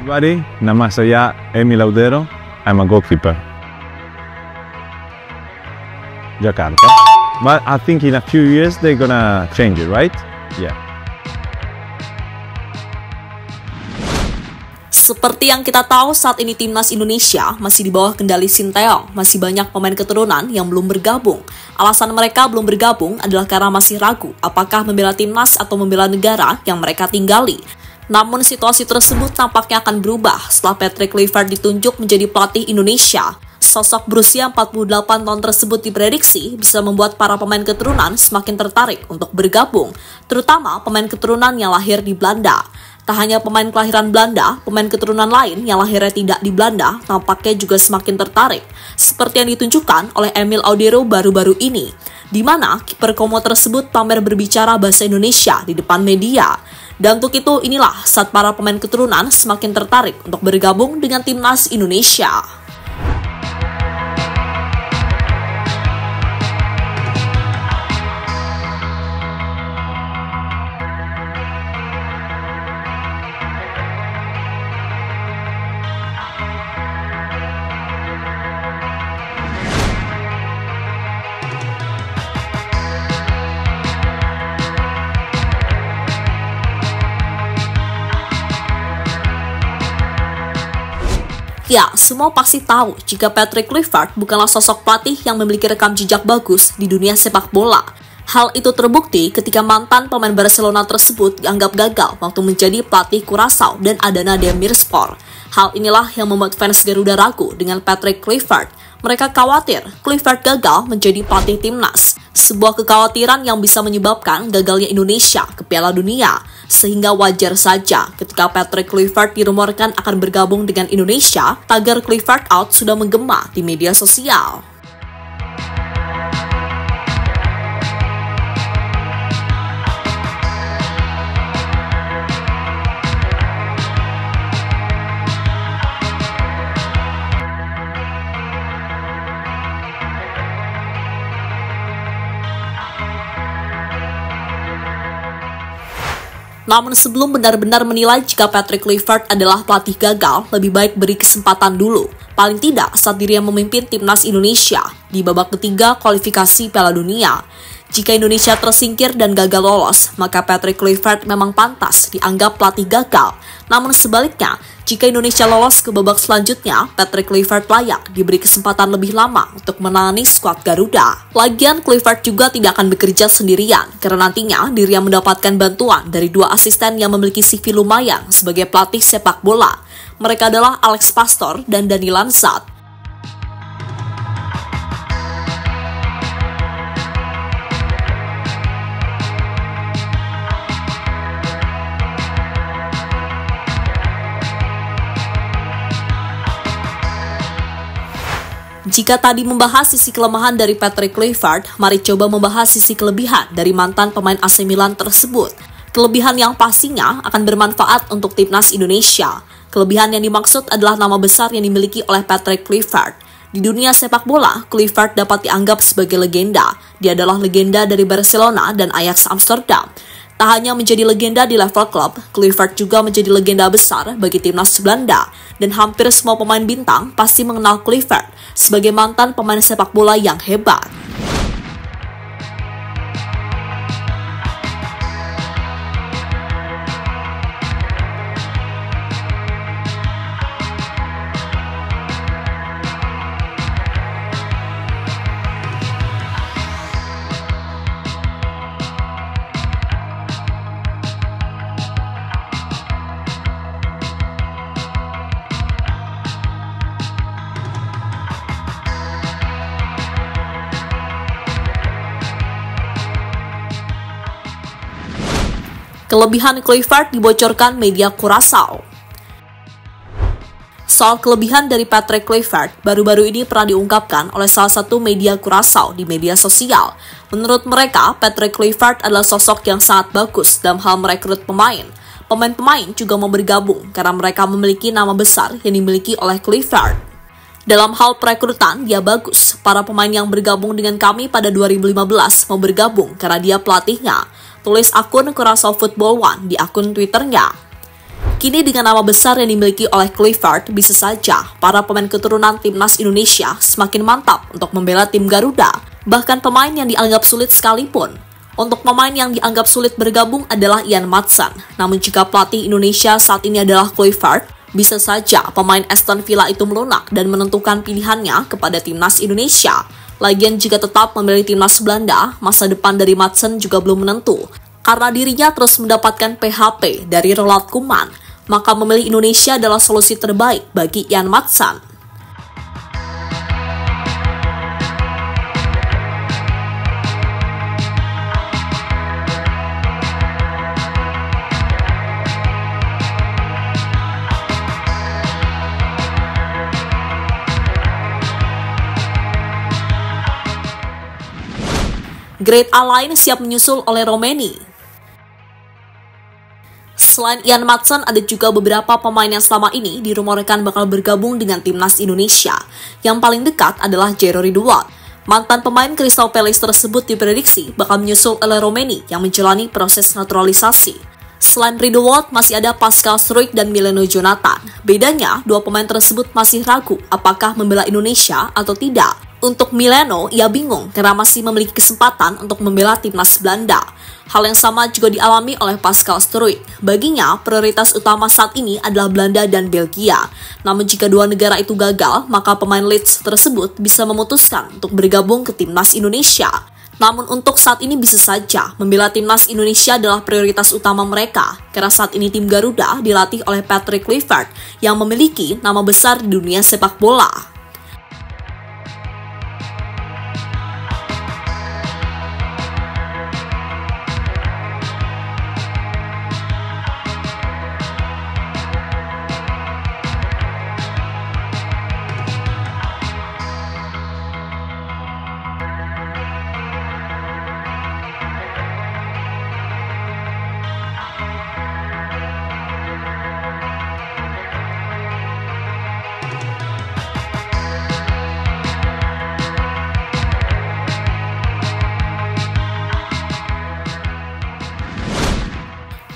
everybody, nama saya Emil Laudero. I'm a goalkeeper. Jakarta. But I think in a few years they're gonna change it, right? Yeah. Seperti yang kita tahu, saat ini timnas Indonesia masih di bawah kendali Sinteyong. Masih banyak pemain keturunan yang belum bergabung. Alasan mereka belum bergabung adalah karena masih ragu apakah membela timnas atau membela negara yang mereka tinggali. Namun situasi tersebut tampaknya akan berubah setelah Patrick Kluivert ditunjuk menjadi pelatih Indonesia. Sosok berusia 48 tahun tersebut diprediksi bisa membuat para pemain keturunan semakin tertarik untuk bergabung, terutama pemain keturunan yang lahir di Belanda. Tak hanya pemain kelahiran Belanda, pemain keturunan lain yang lahirnya tidak di Belanda tampaknya juga semakin tertarik, seperti yang ditunjukkan oleh Emil Laudero baru-baru ini, di mana kiper Como tersebut pamer berbicara bahasa Indonesia di depan media. Dan untuk itu, inilah saat para pemain keturunan semakin tertarik untuk bergabung dengan timnas Indonesia. Ya, semua pasti tahu jika Patrick Kluivert bukanlah sosok pelatih yang memiliki rekam jejak bagus di dunia sepak bola. Hal itu terbukti ketika mantan pemain Barcelona tersebut dianggap gagal waktu menjadi pelatih Curaçao dan Adana Demirspor. Hal inilah yang membuat fans Garuda ragu dengan Patrick Kluivert. Mereka khawatir Kluivert gagal menjadi pelatih timnas. Sebuah kekhawatiran yang bisa menyebabkan gagalnya Indonesia ke Piala Dunia. Sehingga wajar saja ketika Patrick Kluivert dirumorkan akan bergabung dengan Indonesia, tagar Kluivert out sudah menggema di media sosial. Namun sebelum benar-benar menilai jika Patrick Kluivert adalah pelatih gagal, lebih baik beri kesempatan dulu. Paling tidak saat dirinya memimpin timnas Indonesia di babak ketiga kualifikasi Piala Dunia. Jika Indonesia tersingkir dan gagal lolos, maka Patrick Kluivert memang pantas dianggap pelatih gagal. Namun sebaliknya, jika Indonesia lolos ke babak selanjutnya, Patrick Kluivert layak diberi kesempatan lebih lama untuk menangani skuad Garuda. Lagian Kluivert juga tidak akan bekerja sendirian, karena nantinya dirinya mendapatkan bantuan dari dua asisten yang memiliki CV lumayan sebagai pelatih sepak bola. Mereka adalah Alex Pastor dan Dani Lansat. Jika tadi membahas sisi kelemahan dari Patrick Kluivert, mari coba membahas sisi kelebihan dari mantan pemain AC Milan tersebut. Kelebihan yang pastinya akan bermanfaat untuk timnas Indonesia. Kelebihan yang dimaksud adalah nama besar yang dimiliki oleh Patrick Kluivert. Di dunia sepak bola, Kluivert dapat dianggap sebagai legenda. Dia adalah legenda dari Barcelona dan Ajax Amsterdam. Tak hanya menjadi legenda di level klub, Kluivert juga menjadi legenda besar bagi timnas Belanda. Dan hampir semua pemain bintang pasti mengenal Kluivert sebagai mantan pemain sepak bola yang hebat. Kelebihan Kluivert dibocorkan media Curaçao. Soal kelebihan dari Patrick Kluivert baru-baru ini pernah diungkapkan oleh salah satu media Curaçao di media sosial. Menurut mereka, Patrick Kluivert adalah sosok yang sangat bagus dalam hal merekrut pemain. Pemain-pemain juga mau bergabung karena mereka memiliki nama besar yang dimiliki oleh Kluivert. Dalam hal perekrutan, dia bagus. Para pemain yang bergabung dengan kami pada 2015 mau bergabung karena dia pelatihnya. Tulis akun Curaçao Football One di akun Twitternya. Kini dengan nama besar yang dimiliki oleh Kluivert, bisa saja para pemain keturunan timnas Indonesia semakin mantap untuk membela tim Garuda. Bahkan pemain yang dianggap sulit sekalipun. Untuk pemain yang dianggap sulit bergabung adalah Ian Maatsen. Namun jika pelatih Indonesia saat ini adalah Kluivert, bisa saja pemain Aston Villa itu melunak dan menentukan pilihannya kepada timnas Indonesia. Lagian jika tetap memilih timnas Belanda, masa depan dari Maatsen juga belum menentu. Karena dirinya terus mendapatkan PHP dari Ronald Koeman, maka memilih Indonesia adalah solusi terbaik bagi Ian Maatsen. Grade A lain siap menyusul oleh Romeni. Selain Ian Maatsen, ada juga beberapa pemain yang selama ini dirumorkan bakal bergabung dengan timnas Indonesia. Yang paling dekat adalah Jero Ridwan. Mantan pemain Crystal Palace tersebut diprediksi bakal menyusul oleh Romeni yang menjalani proses naturalisasi. Selain Ridwan, masih ada Pascal Struijk dan Mileno Jonathan. Bedanya, dua pemain tersebut masih ragu apakah membela Indonesia atau tidak. Untuk Mileno, ia bingung karena masih memiliki kesempatan untuk membela timnas Belanda. Hal yang sama juga dialami oleh Pascal Struijk. Baginya, prioritas utama saat ini adalah Belanda dan Belgia. Namun jika dua negara itu gagal, maka pemain Leeds tersebut bisa memutuskan untuk bergabung ke timnas Indonesia. Namun untuk saat ini bisa saja membela timnas Indonesia adalah prioritas utama mereka. Karena saat ini tim Garuda dilatih oleh Patrick Kluivert yang memiliki nama besar di dunia sepak bola.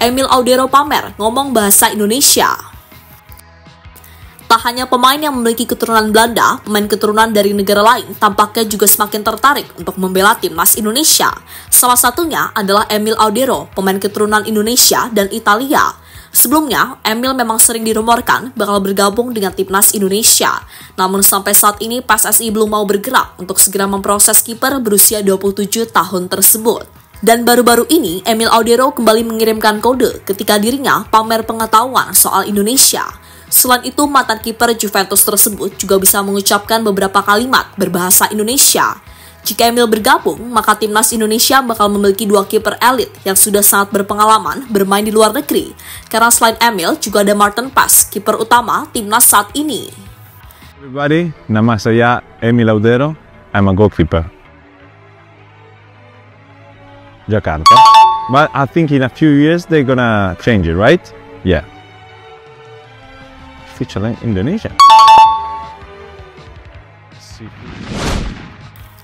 Emil Audero pamer ngomong bahasa Indonesia. Tak hanya pemain yang memiliki keturunan Belanda, pemain keturunan dari negara lain tampaknya juga semakin tertarik untuk membela timnas Indonesia. Salah satunya adalah Emil Audero, pemain keturunan Indonesia dan Italia. Sebelumnya, Emil memang sering dirumorkan bakal bergabung dengan timnas Indonesia. Namun sampai saat ini PSSI belum mau bergerak untuk segera memproses kiper berusia 27 tahun tersebut. Dan baru-baru ini, Emil Audero kembali mengirimkan kode ketika dirinya pamer pengetahuan soal Indonesia. Selain itu, mantan kiper Juventus tersebut juga bisa mengucapkan beberapa kalimat berbahasa Indonesia. Jika Emil bergabung, maka timnas Indonesia bakal memiliki dua kiper elit yang sudah sangat berpengalaman bermain di luar negeri. Karena selain Emil, juga ada Maarten Paes, kiper utama timnas saat ini. Everybody, nama saya Emil Audero. I'm a goalkeeper. Jakarta. But I think in a few years they're gonna change it, right? Yeah. Feature Indonesia.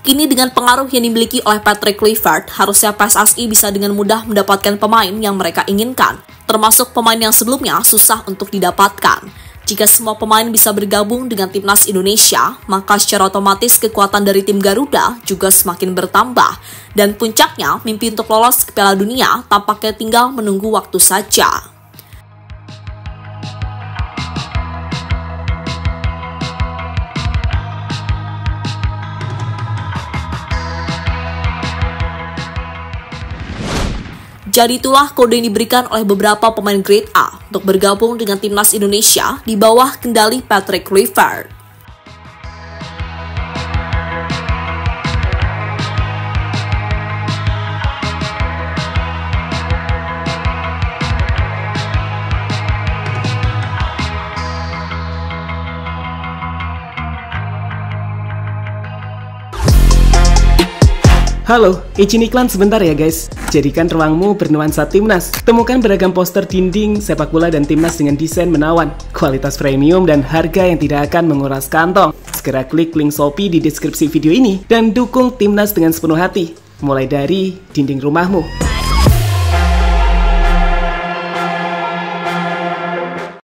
Kini dengan pengaruh yang dimiliki oleh Patrick Kluivert, harusnya PSSI bisa dengan mudah mendapatkan pemain yang mereka inginkan, termasuk pemain yang sebelumnya susah untuk didapatkan. Jika semua pemain bisa bergabung dengan timnas Indonesia, maka secara otomatis kekuatan dari tim Garuda juga semakin bertambah. Dan puncaknya, mimpi untuk lolos ke Piala Dunia tampaknya tinggal menunggu waktu saja. Jadi itulah kode yang diberikan oleh beberapa pemain grade A untuk bergabung dengan timnas Indonesia di bawah kendali Patrick Kluivert. Halo, izin iklan sebentar ya guys. Jadikan ruangmu bernuansa timnas. Temukan beragam poster dinding, sepak bola dan timnas dengan desain menawan, kualitas premium dan harga yang tidak akan menguras kantong. Segera klik link Shopee di deskripsi video ini dan dukung timnas dengan sepenuh hati. Mulai dari dinding rumahmu.